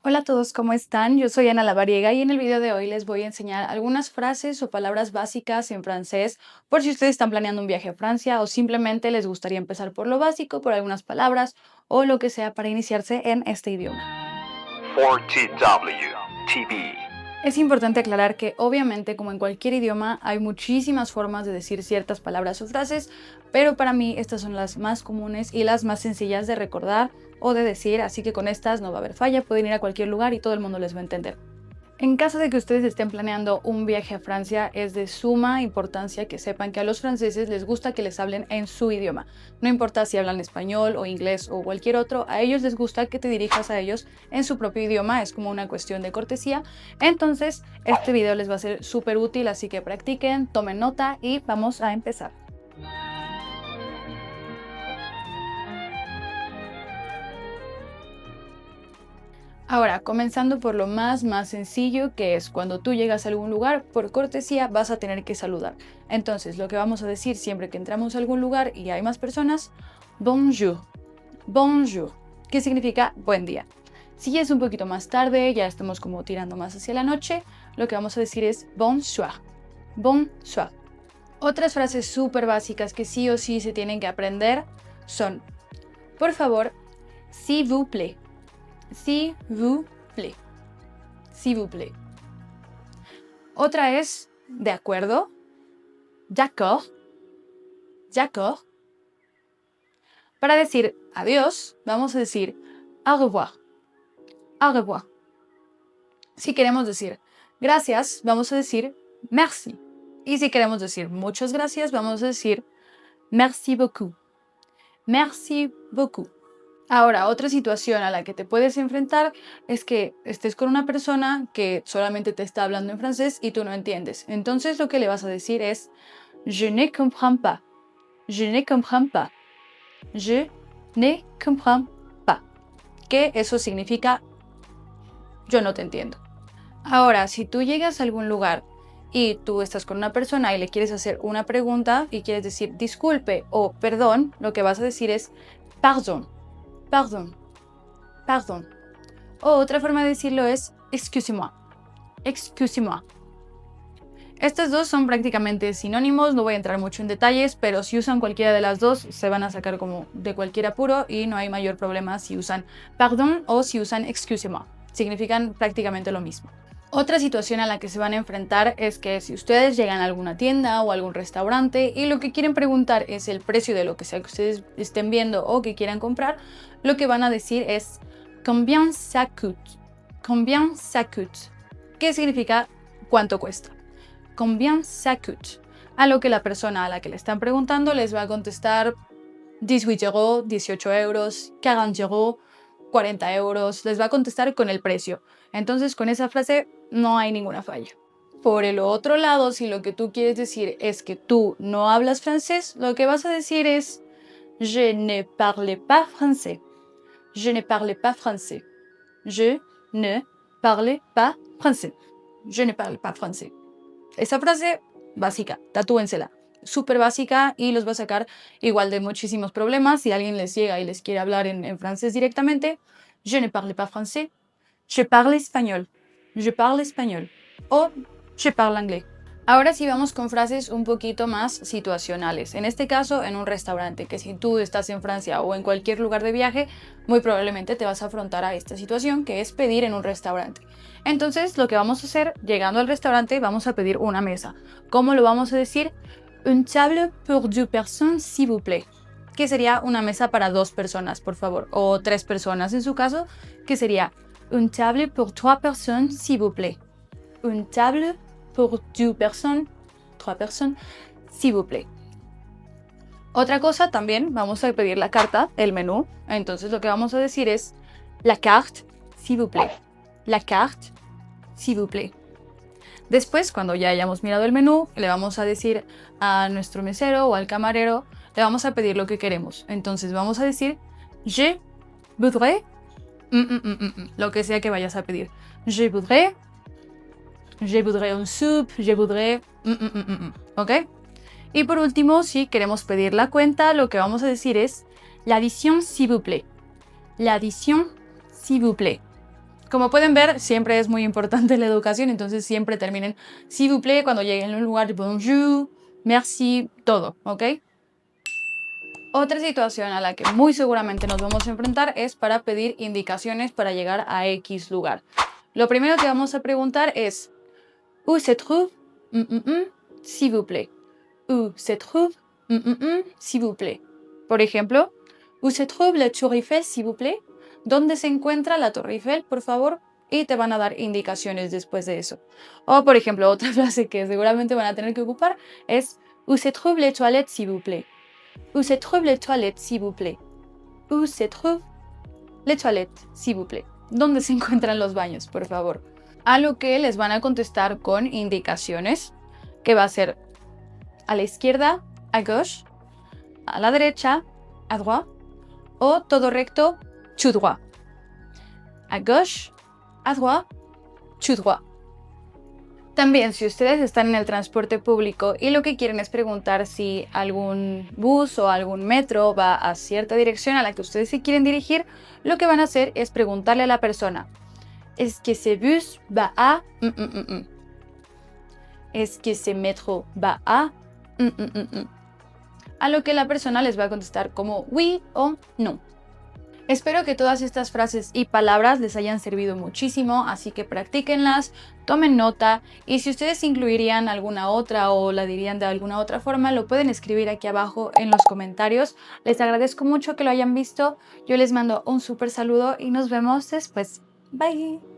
Hola a todos, ¿cómo están? Yo soy Ana Lavariega y en el video de hoy les voy a enseñar algunas frases o palabras básicas en francés por si ustedes están planeando un viaje a Francia o simplemente les gustaría empezar por lo básico, por algunas palabras o lo que sea para iniciarse en este idioma. 4TW TV. Es importante aclarar que obviamente, como en cualquier idioma, hay muchísimas formas de decir ciertas palabras o frases, pero para mí estas son las más comunes y las más sencillas de recordar o de decir, así que con estas no va a haber falla, pueden ir a cualquier lugar y todo el mundo les va a entender. En caso de que ustedes estén planeando un viaje a Francia, es de suma importancia que sepan que a los franceses les gusta que les hablen en su idioma. No importa si hablan español o inglés o cualquier otro, a ellos les gusta que te dirijas a ellos en su propio idioma, es como una cuestión de cortesía. Entonces, este video les va a ser súper útil, así que practiquen, tomen nota y vamos a empezar. Ahora, comenzando por lo más sencillo, que es cuando tú llegas a algún lugar, por cortesía vas a tener que saludar. Entonces, lo que vamos a decir siempre que entramos a algún lugar y hay más personas, bonjour, bonjour, que significa buen día. Si ya es un poquito más tarde, ya estamos como tirando más hacia la noche, lo que vamos a decir es bonsoir, bonsoir. Otras frases súper básicas que sí o sí se tienen que aprender son, por favor, s'il vous plaît. S'il vous plaît. S'il vous plaît. Otra es de acuerdo. D'accord. D'accord. Para decir adiós, vamos a decir au revoir. Au revoir. Si queremos decir gracias, vamos a decir merci. Y si queremos decir muchas gracias, vamos a decir merci beaucoup. Merci beaucoup. Ahora, otra situación a la que te puedes enfrentar es que estés con una persona que solamente te está hablando en francés y tú no entiendes. Entonces lo que le vas a decir es je ne comprends pas. Je ne comprends pas. Je ne comprends pas. Que eso significa yo no te entiendo. Ahora, si tú llegas a algún lugar y tú estás con una persona y le quieres hacer una pregunta y quieres decir disculpe o perdón, lo que vas a decir es pardon. Pardon, pardon. O otra forma de decirlo es excusez-moi, excusez-moi. Estas dos son prácticamente sinónimos, no voy a entrar mucho en detalles, pero si usan cualquiera de las dos se van a sacar como de cualquier apuro y no hay mayor problema si usan pardon o si usan excusez-moi. Significan prácticamente lo mismo. Otra situación a la que se van a enfrentar es que si ustedes llegan a alguna tienda o algún restaurante y lo que quieren preguntar es el precio de lo que sea que ustedes estén viendo o que quieran comprar, lo que van a decir es combien ça coûte? Combien ça coûte? ¿Qué significa cuánto cuesta? Combien ça coûte? A lo que la persona a la que le están preguntando les va a contestar 18 euros, 18 euros, 40 euros, 40 euros, les va a contestar con el precio. Entonces con esa frase no hay ninguna falla. Por el otro lado, si lo que tú quieres decir es que tú no hablas francés, lo que vas a decir es je ne parle pas français. Je ne parle pas français. Je ne parle pas français. Je ne parle pas français. Esa frase básica, tatúensela. Súper básica y los va a sacar igual de muchísimos problemas. Si alguien les llega y les quiere hablar en francés directamente, je ne parle pas français, je parle español, je parle español o je parle anglais. Ahora sí vamos con frases un poquito más situacionales. En este caso, en un restaurante, que si tú estás en Francia o en cualquier lugar de viaje, muy probablemente te vas a afrontar a esta situación, que es pedir en un restaurante. Entonces, lo que vamos a hacer, llegando al restaurante, vamos a pedir una mesa. ¿Cómo lo vamos a decir? Une table pour deux personnes, s'il vous plaît. Que sería una mesa para 2 personas, por favor. O 3 personas en su caso, que sería une table pour 3 personnes, s'il vous plaît. Une table pour 2 personnes, 3 personnes, s'il vous plaît. Otra cosa también, vamos a pedir la carta, el menú. Entonces lo que vamos a decir es la carte, s'il vous plaît. La carte, s'il vous plaît. Después, cuando ya hayamos mirado el menú, le vamos a decir a nuestro mesero o al camarero, le vamos a pedir lo que queremos. Entonces vamos a decir je voudrais, lo que sea que vayas a pedir. Je voudrais une soupe, je voudrais, ¿ok? Y por último, si queremos pedir la cuenta, lo que vamos a decir es l'addition s'il vous plaît. L'addition s'il vous plaît. Como pueden ver, siempre es muy importante la educación, entonces siempre terminen s'il vous plaît cuando lleguen a un lugar, bonjour, merci, todo, ¿ok? Otra situación a la que muy seguramente nos vamos a enfrentar es para pedir indicaciones para llegar a X lugar. Lo primero que vamos a preguntar es où se trouve, s'il vous plaît. Où se trouve, s'il vous plaît. Por ejemplo, où se trouve la Tour Eiffel, s'il vous plaît. ¿Dónde se encuentra la Torre Eiffel, por favor? Y te van a dar indicaciones después de eso. O, por ejemplo, otra frase que seguramente van a tener que ocupar es où se trouve les toilettes, s'il vous plaît. Où se trouve les toilettes, s'il vous plaît. Où se trouve les toilettes, s'il vous plaît. ¿Dónde se encuentran los baños, por favor? A lo que les van a contestar con indicaciones, que va a ser a la izquierda, à gauche, a la derecha, à droite, o todo recto, tout droit. À gauche, à droite, tout droit. También, si ustedes están en el transporte público y lo que quieren es preguntar si algún bus o algún metro va a cierta dirección a la que ustedes se quieren dirigir, lo que van a hacer es preguntarle a la persona: ¿est-ce que ce bus va a ¿Est-ce que ce métro va a A lo que la persona les va a contestar como oui o no. Espero que todas estas frases y palabras les hayan servido muchísimo, así que practíquenlas, tomen nota y si ustedes incluirían alguna otra o la dirían de alguna otra forma, lo pueden escribir aquí abajo en los comentarios. Les agradezco mucho que lo hayan visto, yo les mando un súper saludo y nos vemos después. Bye.